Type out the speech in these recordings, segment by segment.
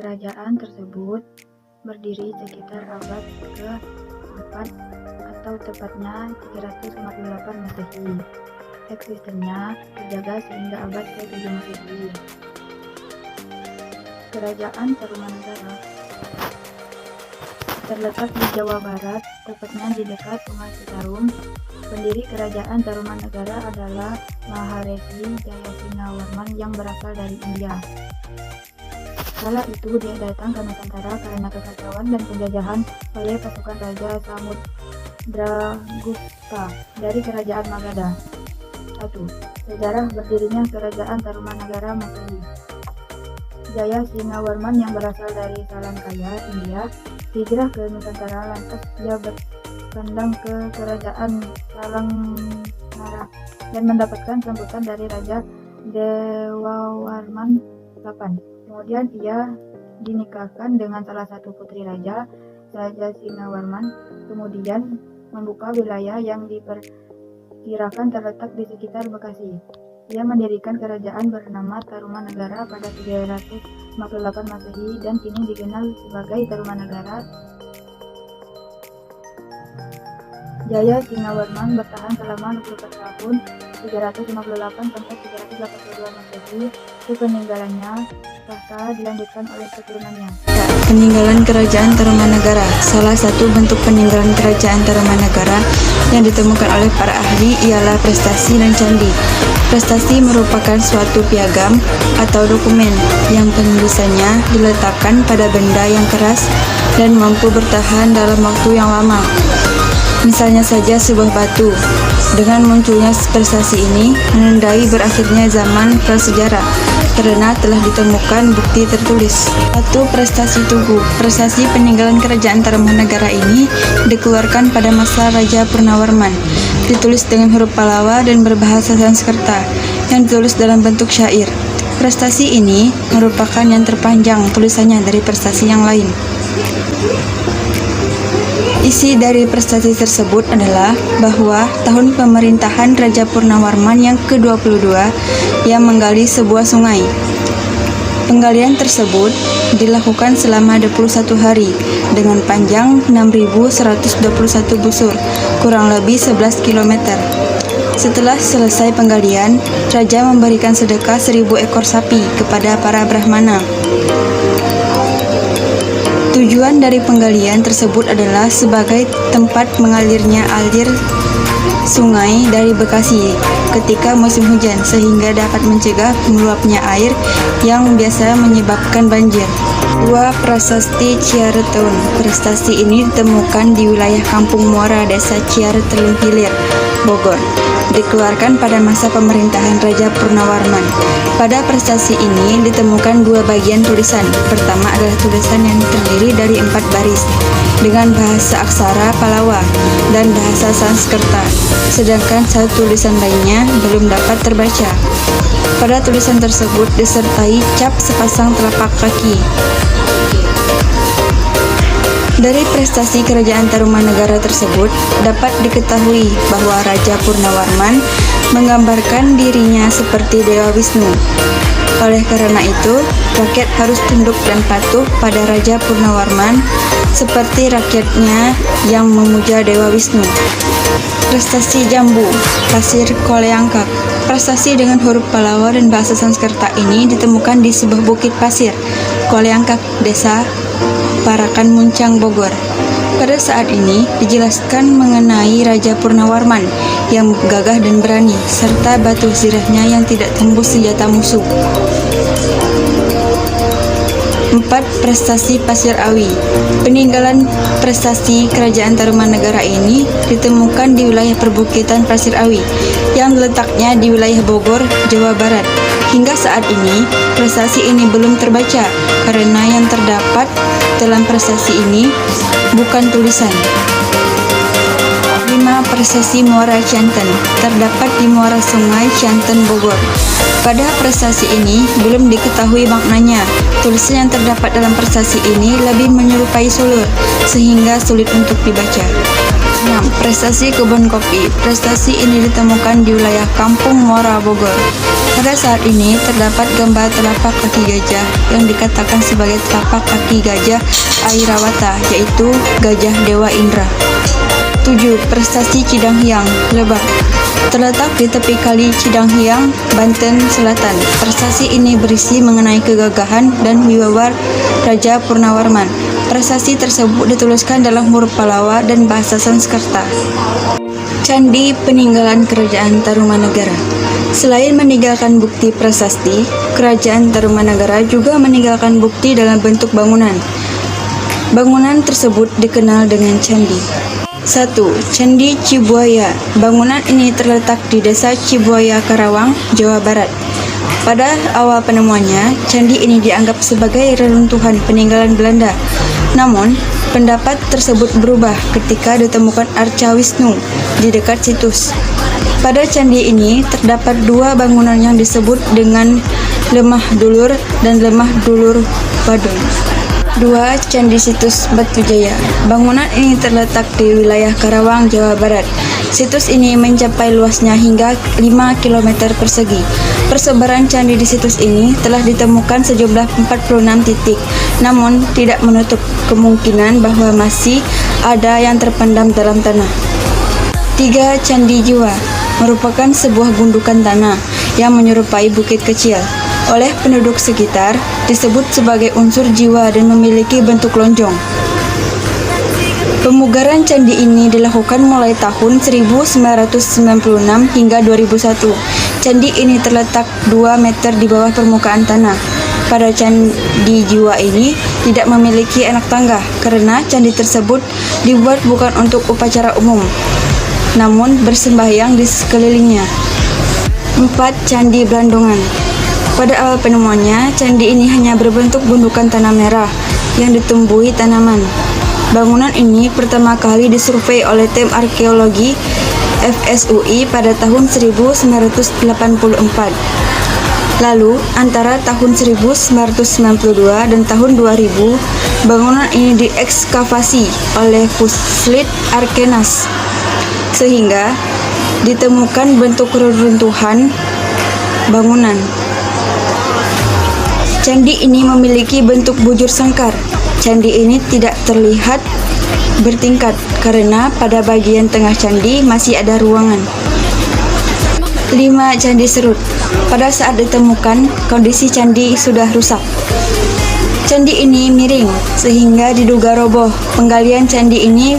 Kerajaan tersebut berdiri sekitar abad ke-4 atau tepatnya 358 Masehi. Eksistennya terjaga sehingga abad ke-7 Masehi. Kerajaan Tarumanagara terletak di Jawa Barat, tepatnya di dekat Sungai Citarum. Pendiri Kerajaan Tarumanagara adalah Maharesi Jayasingawarman yang berasal dari India. Kala itu dia datang ke Nusantara karena kekacauan dan penjajahan oleh pasukan Raja Samudragupta dari Kerajaan Magadha. 1. Sejarah berdirinya Kerajaan Tarumanagara Masehi. Jayasingawarman yang berasal dari Salangkaya, India, hijrah ke Nusantara, lantas ia berpendang ke Kerajaan Salangara dan mendapatkan sambutan dari Raja Dewawarman VIII. Kemudian ia dinikahkan dengan salah satu putri Raja Singawarman, kemudian membuka wilayah yang diperkirakan terletak di sekitar Bekasi. Ia mendirikan kerajaan bernama Tarumanagara pada 358 Masehi dan kini dikenal sebagai Tarumanagara. Jayasingawarman bertahan selama 24 tahun 358 sampai 382 Masehi. Peninggalannya tahta dilanjutkan oleh keturunannya. Peninggalan Kerajaan Tarumanagara. Salah satu bentuk peninggalan Kerajaan Tarumanagara yang ditemukan oleh para ahli ialah prestasi dan candi. Prestasi merupakan suatu piagam atau dokumen yang penulisannya diletakkan pada benda yang keras dan mampu bertahan dalam waktu yang lama. Misalnya saja sebuah batu. Dengan munculnya prestasi ini menandai berakhirnya zaman prasejarah karena telah ditemukan bukti tertulis. 1. Prestasi Tugu. Prestasi peninggalan Kerajaan Tarumanagara ini dikeluarkan pada masa Raja Purnawarman. Ditulis dengan huruf Pallawa dan berbahasa Sanskerta yang ditulis dalam bentuk syair. Prestasi ini merupakan yang terpanjang tulisannya dari prestasi yang lain. Isi dari prestasi tersebut adalah bahwa tahun pemerintahan Raja Purnawarman yang ke-22 yang menggali sebuah sungai. Penggalian tersebut dilakukan selama 21 hari dengan panjang 6.121 busur, kurang lebih 11 km. Setelah selesai penggalian, Raja memberikan sedekah 1.000 ekor sapi kepada para Brahmana. Tujuan dari penggalian tersebut adalah sebagai tempat mengalirnya air sungai dari Bekasi ketika musim hujan sehingga dapat mencegah meluapnya air yang biasa menyebabkan banjir. 2. Prasasti Ciareteun. Prestasi ini ditemukan di wilayah Kampung Muara, Desa Ciareteun Hilir, Bogor. Dikeluarkan pada masa pemerintahan Raja Purnawarman. Pada prestasi ini ditemukan 2 bagian tulisan. Pertama adalah tulisan yang terdiri dari 4 baris dengan bahasa aksara Pallawa dan bahasa Sanskerta, sedangkan satu tulisan lainnya belum dapat terbaca. Pada tulisan tersebut disertai cap sepasang telapak kaki. Dari prestasi Kerajaan Tarumanagara tersebut dapat diketahui bahwa Raja Purnawarman menggambarkan dirinya seperti Dewa Wisnu. Oleh karena itu, rakyat harus tunduk dan patuh pada Raja Purnawarman seperti rakyatnya yang memuja Dewa Wisnu. Prestasi Jambu, Pasir Koleangkak. Prestasi dengan huruf Pallawa dan bahasa Sanskerta ini ditemukan di sebuah bukit pasir, Koleangkak, Desa Parakan Muncang, Bogor. Pada saat ini dijelaskan mengenai Raja Purnawarman yang gagah dan berani, serta batu zirahnya yang tidak tembus senjata musuh. 4. Prestasi Pasir Awi. Peninggalan prestasi Kerajaan Tarumanagara ini ditemukan di wilayah perbukitan Pasir Awi yang letaknya di wilayah Bogor, Jawa Barat. Hingga saat ini, prestasi ini belum terbaca karena yang terdapat dalam prestasi ini bukan tulisan. 5. Prestasi Muara Cianten. Terdapat di Muara Sungai Cianten, Bogor. Pada prestasi ini belum diketahui maknanya. Tulisan yang terdapat dalam prestasi ini lebih menyerupai sulur, sehingga sulit untuk dibaca. 6. 6. Prestasi kebun kopi. Prestasi ini ditemukan di wilayah Kampung Muara Bogor. Pada saat ini terdapat gambar telapak kaki gajah yang dikatakan sebagai telapak kaki gajah Airawata, yaitu gajah Dewa Indra. 7. Prestasi Cidanghiang, Lebak. Terletak di tepi kali Cidanghiang, Banten Selatan. Prestasi ini berisi mengenai kegagahan dan wibawa Raja Purnawarman. Prestasi tersebut dituliskan dalam huruf Pallawa dan bahasa Sanskerta. Candi peninggalan Kerajaan Tarumanagara. Selain meninggalkan bukti prasasti, Kerajaan Tarumanagara juga meninggalkan bukti dalam bentuk bangunan. Bangunan tersebut dikenal dengan candi. 1. Candi Cibuaya. Bangunan ini terletak di Desa Cibuaya, Karawang, Jawa Barat. Pada awal penemuannya, candi ini dianggap sebagai reruntuhan peninggalan Belanda. Namun, pendapat tersebut berubah ketika ditemukan arca Wisnu di dekat situs. Pada candi ini terdapat dua bangunan yang disebut dengan Lemah Dulur dan Lemah Dulur Badung. 2. Candi Situs Batujaya. Bangunan ini terletak di wilayah Karawang, Jawa Barat. Situs ini mencapai luasnya hingga 5 km persegi. Persebaran candi di situs ini telah ditemukan sejumlah 46 titik, namun tidak menutup kemungkinan bahwa masih ada yang terpendam dalam tanah. 3. Candi Jiwa merupakan sebuah gundukan tanah yang menyerupai bukit kecil. Oleh penduduk sekitar disebut sebagai unsur jiwa dan memiliki bentuk lonjong. Pemugaran candi ini dilakukan mulai tahun 1996 hingga 2001. Candi ini terletak 2 meter di bawah permukaan tanah. Pada candi jiwa ini tidak memiliki anak tangga karena candi tersebut dibuat bukan untuk upacara umum, namun bersembahyang di sekelilingnya. 4. Candi Blandongan. Pada awal penemuannya, candi ini hanya berbentuk gundukan tanah merah yang ditumbuhi tanaman. Bangunan ini pertama kali disurvei oleh tim arkeologi FSUI pada tahun 1984. Lalu, antara tahun 1992 dan tahun 2000, bangunan ini diekskavasi oleh Puslit Arkenas, sehingga ditemukan bentuk reruntuhan bangunan. Candi ini memiliki bentuk bujur sangkar. Candi ini tidak terlihat bertingkat karena pada bagian tengah candi masih ada ruangan. 5. Candi Serut. Pada saat ditemukan, kondisi candi sudah rusak. Candi ini miring sehingga diduga roboh. Penggalian candi ini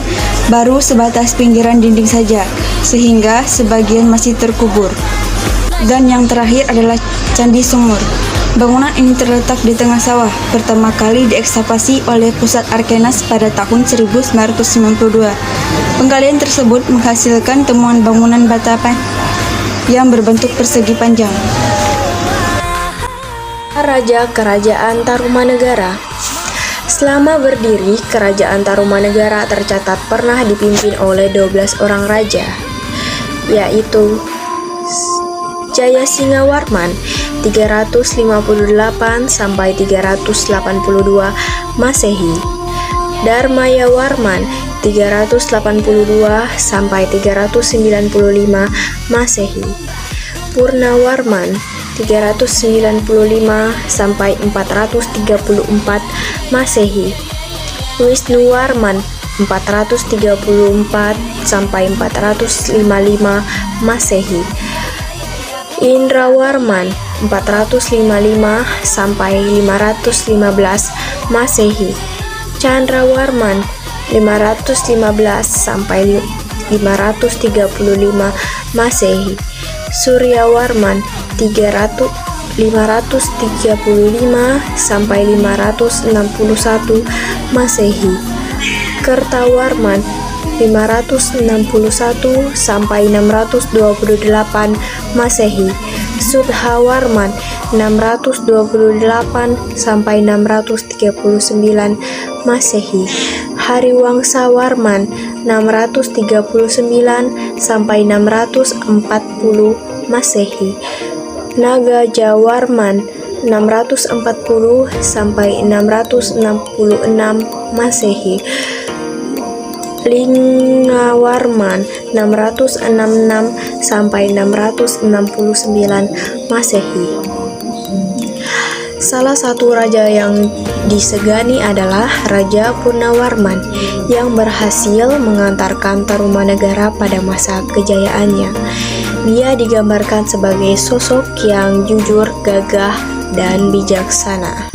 baru sebatas pinggiran dinding saja, sehingga sebagian masih terkubur. Dan yang terakhir adalah Candi Sumur. Bangunan ini terletak di tengah sawah, pertama kali diekskavasi oleh Pusat Arkenas pada tahun 1992. Penggalian tersebut menghasilkan temuan bangunan bata yang berbentuk persegi panjang. Raja Kerajaan Tarumanegara. Selama berdiri, Kerajaan Tarumanegara tercatat pernah dipimpin oleh 12 orang raja, yaitu Jayasingawarman 358 sampai 382 Masehi, Dharmayawarman 382 sampai 395 Masehi, Purnawarman 395 sampai 434 Masehi, Wisnuwarman 434 sampai 455 Masehi, Indrawarman 455 sampai 515 Masehi, Chandrawarman 515 sampai 535 Masehi, Suryawarman 535 sampai 561 Masehi, Kertawarman 561 sampai 628 Masehi, Sudhawarman 628 sampai 639 Masehi, Hariwangsawarman 639 sampai 640 Masehi, Nagajawarman 640 sampai 666 Masehi, Lingawarman 666 sampai 669 Masehi. Salah satu raja yang disegani adalah Raja Purnawarman yang berhasil mengantarkan Tarumanegara pada masa kejayaannya. Dia digambarkan sebagai sosok yang jujur, gagah, dan bijaksana.